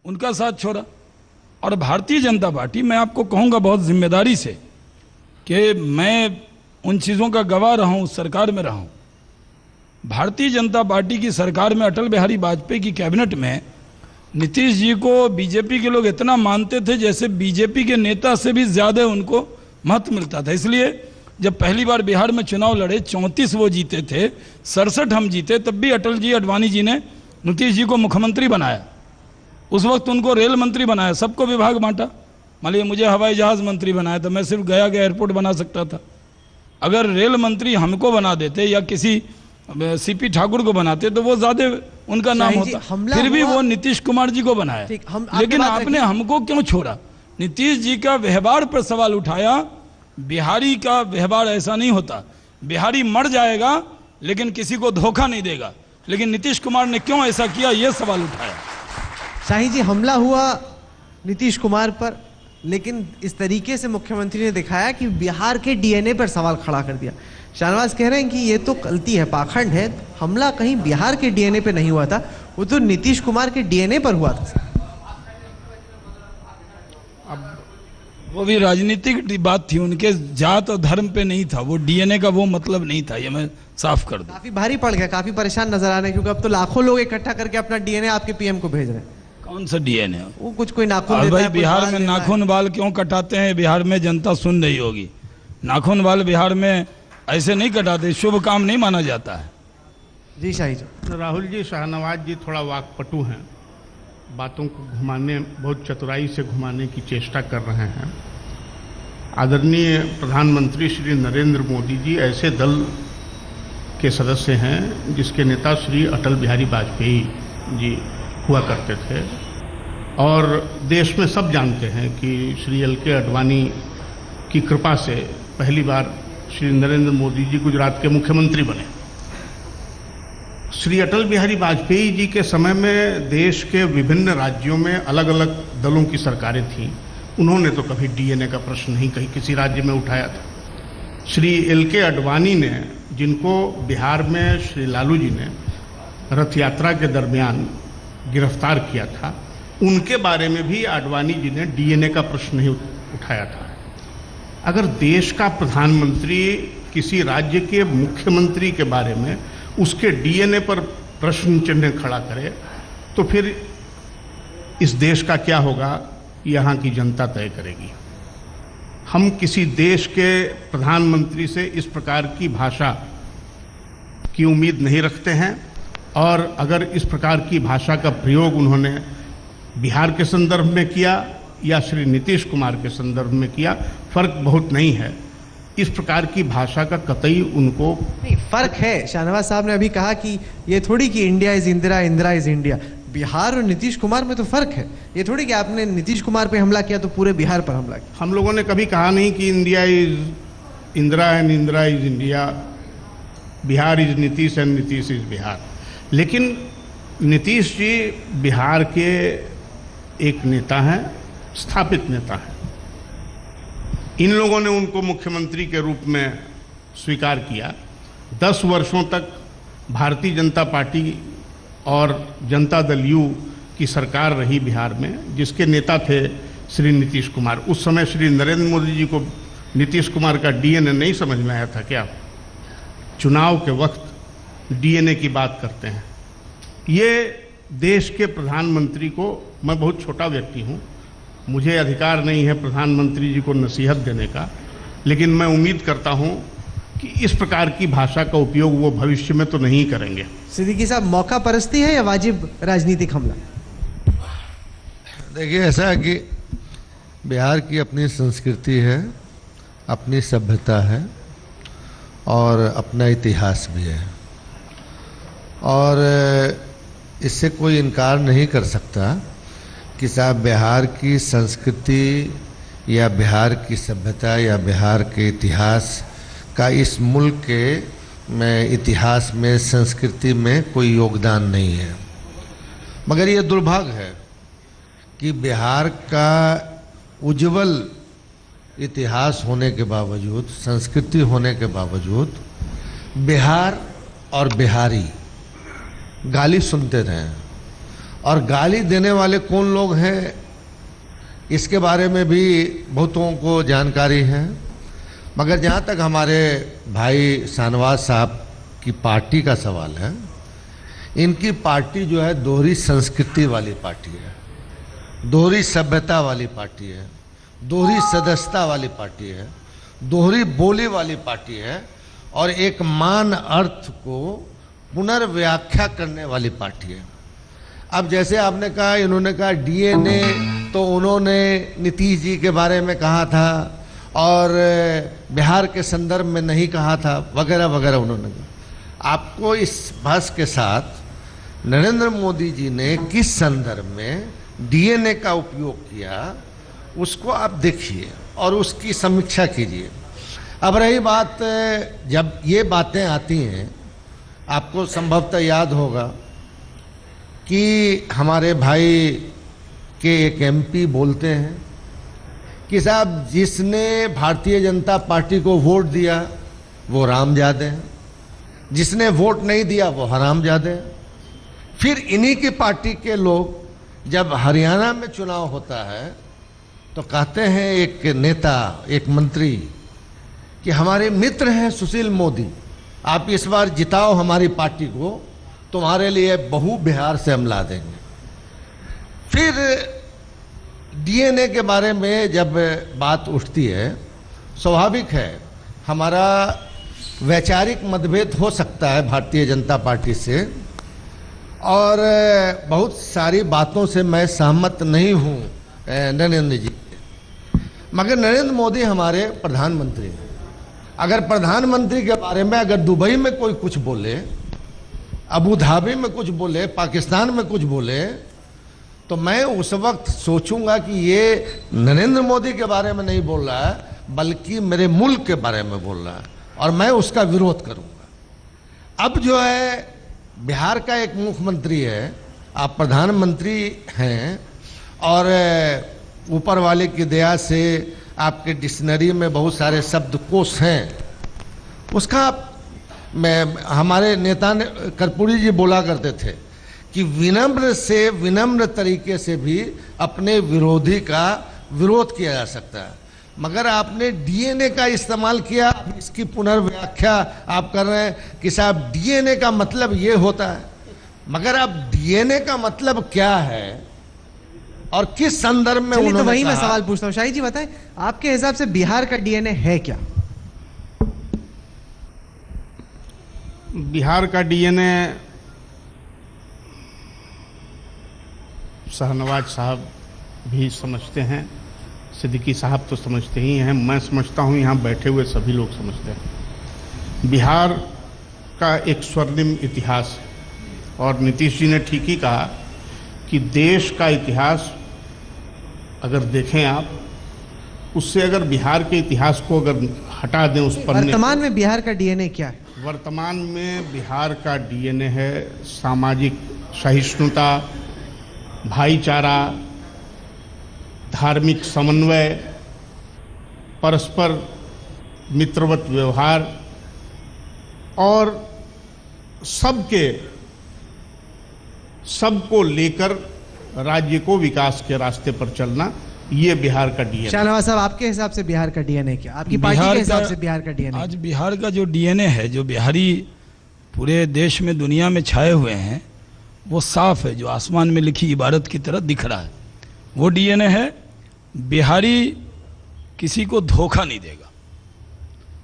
उनका साथ छोड़ा। और भारतीय जनता पार्टी, मैं आपको कहूँगा बहुत जिम्मेदारी से कि मैं उन चीज़ों का गवाह रहा हूँ, उस सरकार में रहा हूँ। भारतीय जनता पार्टी की सरकार में अटल बिहारी वाजपेयी की कैबिनेट में नीतीश जी को बीजेपी के लोग इतना मानते थे जैसे बीजेपी के नेता से भी ज़्यादा उनको महत्व मिलता था। इसलिए जब पहली बार बिहार में चुनाव लड़े, 34 वो जीते थे, 67 हम जीते, तब भी अटल जी अडवाणी जी ने नीतीश जी को मुख्यमंत्री बनाया। उस वक्त उनको रेल मंत्री बनाया, सबको विभाग बांटा। मान लीजिए मुझे हवाई जहाज़ मंत्री बनाया तो मैं सिर्फ गया के एयरपोर्ट बना सकता था। अगर रेल मंत्री हमको बना देते या किसी सीपी ठाकुर को बनाते तो वो ज्यादा उनका नाम होता। फिर भी वो नीतीश कुमार जी को बनाया। लेकिन आपने हमको क्यों छोड़ा? नीतीश जी का व्यवहार पर सवाल उठाया। बिहारी का व्यवहार ऐसा नहीं होता। बिहारी मर जाएगा लेकिन किसी को धोखा नहीं देगा। लेकिन नीतीश कुमार ने क्यों ऐसा किया, यह सवाल उठाया। शाही जी, हमला हुआ नीतीश कुमार पर, लेकिन इस तरीके से मुख्यमंत्री ने दिखाया कि बिहार के डीएनए पर सवाल खड़ा कर दिया। शाहनवाज कह रहे हैं कि ये तो गलती है, पाखंड है, हमला कहीं बिहार के डीएनए पे नहीं हुआ था, वो तो नीतीश कुमार के डीएनए पर हुआ था। अब वो भी राजनीतिक बात थी, उनके जात और धर्म पे नहीं था, वो डीएनए का वो मतलब नहीं था, ये मैं साफ कर दूं। काफी भारी पड़ गया, काफी परेशान नजर आ रहे हैं, क्योंकि अब तो लाखों लोग इकट्ठा करके अपना डीएनए आपके पीएम को भेज रहे हैं। कौन सा डीएनए? वो कुछ कोई नाखून देता भाई है, बिहार में नाखून बाल क्यों कटाते हैं? बिहार में जनता सुन रही होगी। नाखून बाल बिहार में ऐसे नहीं कटाते, शुभ काम नहीं माना जाता है। जी शाही जी। राहुल जी, शाहनवाज जी थोड़ा वाकपटु हैं, बातों को घुमाने, बहुत चतुराई से घुमाने की चेष्टा कर रहे हैं। आदरणीय प्रधानमंत्री श्री नरेंद्र मोदी जी ऐसे दल के सदस्य हैं जिसके नेता श्री अटल बिहारी वाजपेयी जी हुआ करते थे, और देश में सब जानते हैं कि श्री एल.के. अडवाणी की कृपा से पहली बार श्री नरेंद्र मोदी जी गुजरात के मुख्यमंत्री बने। श्री अटल बिहारी वाजपेयी जी के समय में देश के विभिन्न राज्यों में अलग अलग दलों की सरकारें थीं। उन्होंने तो कभी डीएनए का प्रश्न नहीं कहीं किसी राज्य में उठाया था। श्री एल.के. अडवाणी ने, जिनको बिहार में श्री लालू जी ने रथ यात्रा के दरमियान गिरफ्तार किया था, उनके बारे में भी आडवाणी जी ने डीएनए का प्रश्न नहीं उठाया था। अगर देश का प्रधानमंत्री किसी राज्य के मुख्यमंत्री के बारे में उसके डीएनए पर प्रश्न चिन्ह खड़ा करे तो फिर इस देश का क्या होगा, यहाँ की जनता तय करेगी। हम किसी देश के प्रधानमंत्री से इस प्रकार की भाषा की उम्मीद नहीं रखते हैं, और अगर इस प्रकार की भाषा का प्रयोग उन्होंने बिहार के संदर्भ में किया या श्री नीतीश कुमार के संदर्भ में किया, फर्क बहुत नहीं है। इस प्रकार की भाषा का कतई उनको नहीं, फर्क है। शाहनवाज साहब ने अभी कहा कि ये थोड़ी कि India is Indira, Indira is India. Bihar और नीतीश कुमार में तो फर्क है। ये थोड़ी कि आपने नीतीश कुमार पे हमला किया तो पूरे बिहार पर हमला किया। हम लोगों ने कभी कहा नहीं कि India is Indira and Indira is India, Bihar is Nitish and Nitish is Bihar. लेकिन नीतीश जी बिहार के एक नेता हैं, स्थापित नेता हैं। इन लोगों ने उनको मुख्यमंत्री के रूप में स्वीकार किया। 10 वर्षों तक भारतीय जनता पार्टी और जनता दल यू की सरकार रही बिहार में, जिसके नेता थे श्री नीतीश कुमार। उस समय श्री नरेंद्र मोदी जी को नीतीश कुमार का डीएनए नहीं समझ में आया था क्या? चुनाव के वक्त डीएनए की बात करते हैं। ये देश के प्रधानमंत्री को, मैं बहुत छोटा व्यक्ति हूँ, मुझे अधिकार नहीं है प्रधानमंत्री जी को नसीहत देने का, लेकिन मैं उम्मीद करता हूँ कि इस प्रकार की भाषा का उपयोग वो भविष्य में तो नहीं करेंगे। सिद्दीकी साहब, मौका परस्ती है या वाजिब राजनीतिक हमला? देखिए, ऐसा है कि बिहार की अपनी संस्कृति है, अपनी सभ्यता है और अपना इतिहास भी है, और इससे कोई इनकार नहीं कर सकता कि साहब बिहार की संस्कृति या बिहार की सभ्यता या बिहार के इतिहास का इस मुल्क के में इतिहास में, संस्कृति में कोई योगदान नहीं है। मगर ये दुर्भाग्य है कि बिहार का उज्जवल इतिहास होने के बावजूद, संस्कृति होने के बावजूद, बिहार और बिहारी गाली सुनते रहे और गाली देने वाले कौन लोग हैं इसके बारे में भी बहुतों को जानकारी है। मगर जहाँ तक हमारे भाई शाहनवाज साहब की पार्टी का सवाल है, इनकी पार्टी जो है दोहरी संस्कृति वाली पार्टी है, दोहरी सभ्यता वाली पार्टी है, दोहरी सदस्यता वाली पार्टी है, दोहरी बोली वाली पार्टी है और एक मान अर्थ को पुनर्व्याख्या करने वाली पार्टी है। अब जैसे आपने कहा, इन्होंने कहा डीएनए, तो उन्होंने नीतीश जी के बारे में कहा था और बिहार के संदर्भ में नहीं कहा था, वगैरह वगैरह उन्होंने कहा। आपको इस बहस के साथ नरेंद्र मोदी जी ने किस संदर्भ में डीएनए का उपयोग किया उसको आप देखिए और उसकी समीक्षा कीजिए। अब रही बात, जब ये बातें आती हैं, आपको संभवतः याद होगा कि हमारे भाई के एक एमपी बोलते हैं कि साहब जिसने भारतीय जनता पार्टी को वोट दिया वो रामजादे हैं, जिसने वोट नहीं दिया वो हरामजादे हैं। फिर इन्हीं की पार्टी के लोग जब हरियाणा में चुनाव होता है तो कहते हैं एक नेता, एक मंत्री, कि हमारे मित्र हैं सुशील मोदी, आप इस बार जिताओ हमारी पार्टी को, तुम्हारे लिए बहू बिहार से हम ला देंगे। फिर डीएनए के बारे में जब बात उठती है, स्वाभाविक है हमारा वैचारिक मतभेद हो सकता है भारतीय जनता पार्टी से, और बहुत सारी बातों से मैं सहमत नहीं हूँ नरेंद्र जी, मगर नरेंद्र मोदी हमारे प्रधानमंत्री हैं। अगर प्रधानमंत्री के बारे में अगर दुबई में कोई कुछ बोले, अबू धाबी में कुछ बोले, पाकिस्तान में कुछ बोले, तो मैं उस वक्त सोचूंगा कि ये नरेंद्र मोदी के बारे में नहीं बोल रहा है बल्कि मेरे मुल्क के बारे में बोल रहा है, और मैं उसका विरोध करूंगा। अब जो है बिहार का एक मुख्यमंत्री है, आप प्रधानमंत्री हैं, और ऊपर वाले की दया से आपके डिक्शनरी में बहुत सारे शब्दकोश हैं। उसका हमारे नेता ने, कर्पूरी जी बोला करते थे कि विनम्र से विनम्र तरीके से भी अपने विरोधी का विरोध किया जा सकता है, मगर आपने डीएनए का इस्तेमाल किया, इसकी पुनर्व्याख्या आप कर रहे हैं कि साहब डीएनए का मतलब ये होता है, मगर अब डीएनए का मतलब क्या है और किस संदर्भ में उन्होंने, तो वही मैं सवाल पूछता हूं। शाही जी बताएं, आपके हिसाब से बिहार का डीएनए है क्या? बिहार का डीएनए शाहनवाज साहब भी समझते हैं, सिद्दीकी साहब तो समझते ही हैं, मैं समझता हूं, यहाँ बैठे हुए सभी लोग समझते हैं। बिहार का एक स्वर्णिम इतिहास है, और नीतीश जी ने ठीक ही कहा कि देश का इतिहास अगर देखें आप, उससे अगर बिहार के इतिहास को अगर हटा दें उस पन्ने, वर्तमान में बिहार का डीएनए क्या है? वर्तमान में बिहार का डीएनए है सामाजिक सहिष्णुता, भाईचारा, धार्मिक समन्वय, परस्पर मित्रवत व्यवहार और सबको लेकर राज्य को विकास के रास्ते पर चलना, ये बिहार का डीएनए। शाहनवाज साहब, आपके हिसाब से बिहार का डीएनए क्या? आपकी पार्टी के हिसाब से बिहार का डीएनए? आज बिहार का जो डीएनए है, जो बिहारी पूरे देश में दुनिया में छाए हुए हैं, वो साफ है, जो आसमान में लिखी इबारत की तरह दिख रहा है। वो डीएनए है, बिहारी किसी को धोखा नहीं देगा।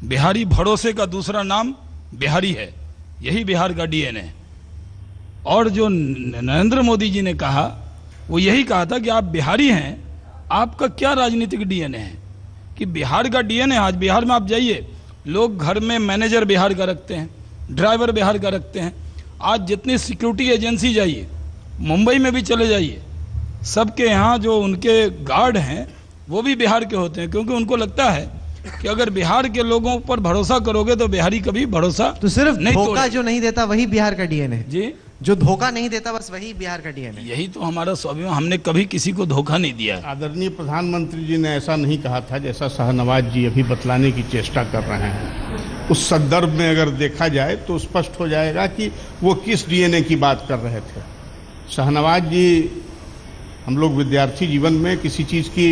बिहारी भरोसे का दूसरा नाम बिहारी है, यही बिहार का डीएनए है। और जो नरेंद्र मोदी जी ने कहा, वो यही कहा था कि आप बिहारी हैं, आपका क्या राजनीतिक डीएनए है कि बिहार का डीएनए। आज बिहार में आप जाइए, लोग घर में मैनेजर बिहार का रखते हैं, ड्राइवर बिहार का रखते हैं। आज जितनी सिक्योरिटी एजेंसी जाइए, मुंबई में भी चले जाइए, सबके यहाँ जो उनके गार्ड हैं वो भी बिहार के होते हैं, क्योंकि उनको लगता है कि अगर बिहार के लोगों पर भरोसा करोगे तो बिहारी कभी भरोसा तो सिर्फ नहीं धोखा जो नहीं देता वही बिहार का डीएनए है? जी, जो धोखा नहीं देता बस वही बिहार का डीएनए है। यही तो हमारा स्वाभिमान, हमने कभी किसी को धोखा नहीं दिया है। आदरणीय प्रधानमंत्री जी ने ऐसा नहीं कहा था जैसा शाहनवाज जी अभी बतलाने की चेष्टा कर रहे हैं। उस संदर्भ में अगर देखा जाए तो स्पष्ट हो जाएगा कि वो किस डीएनए की बात कर रहे थे। शाहनवाज जी, हम लोग विद्यार्थी जीवन में किसी चीज़ की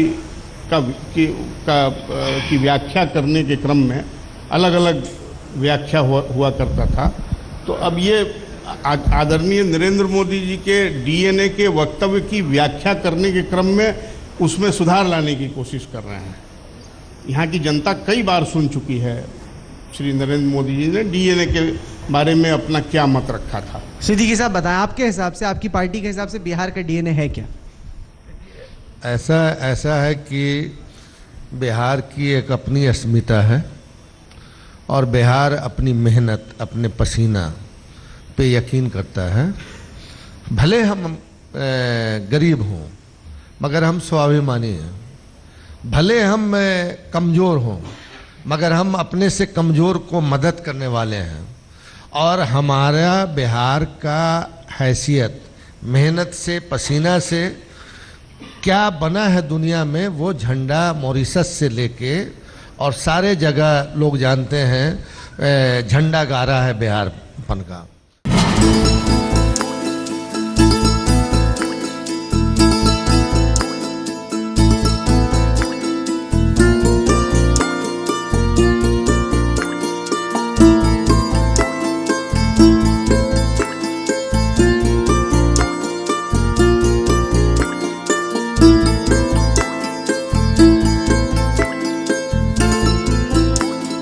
व्याख्या करने के क्रम में अलग अलग व्याख्या हुआ करता था। तो अब ये आदरणीय नरेंद्र मोदी जी के डीएनए के वक्तव्य की व्याख्या करने के क्रम में उसमें सुधार लाने की कोशिश कर रहे हैं। यहाँ की जनता कई बार सुन चुकी है श्री नरेंद्र मोदी जी ने डीएनए के बारे में अपना क्या मत रखा था। सिद्दीकी साहब बताएं, आपके हिसाब से, आपकी पार्टी के हिसाब से बिहार का डीएनए है क्या? ऐसा है कि बिहार की एक अपनी अस्मिता है और बिहार अपनी मेहनत, अपने पसीना पे यकीन करता है। भले हम गरीब हों मगर हम स्वाभिमानी हैं, भले हम कमज़ोर हों मगर हम अपने से कमज़ोर को मदद करने वाले हैं। और हमारा बिहार का हैसियत मेहनत से, पसीना से क्या बना है दुनिया में, वो झंडा मॉरिशस से लेके और सारे जगह लोग जानते हैं, झंडा गारा है बिहारपन का।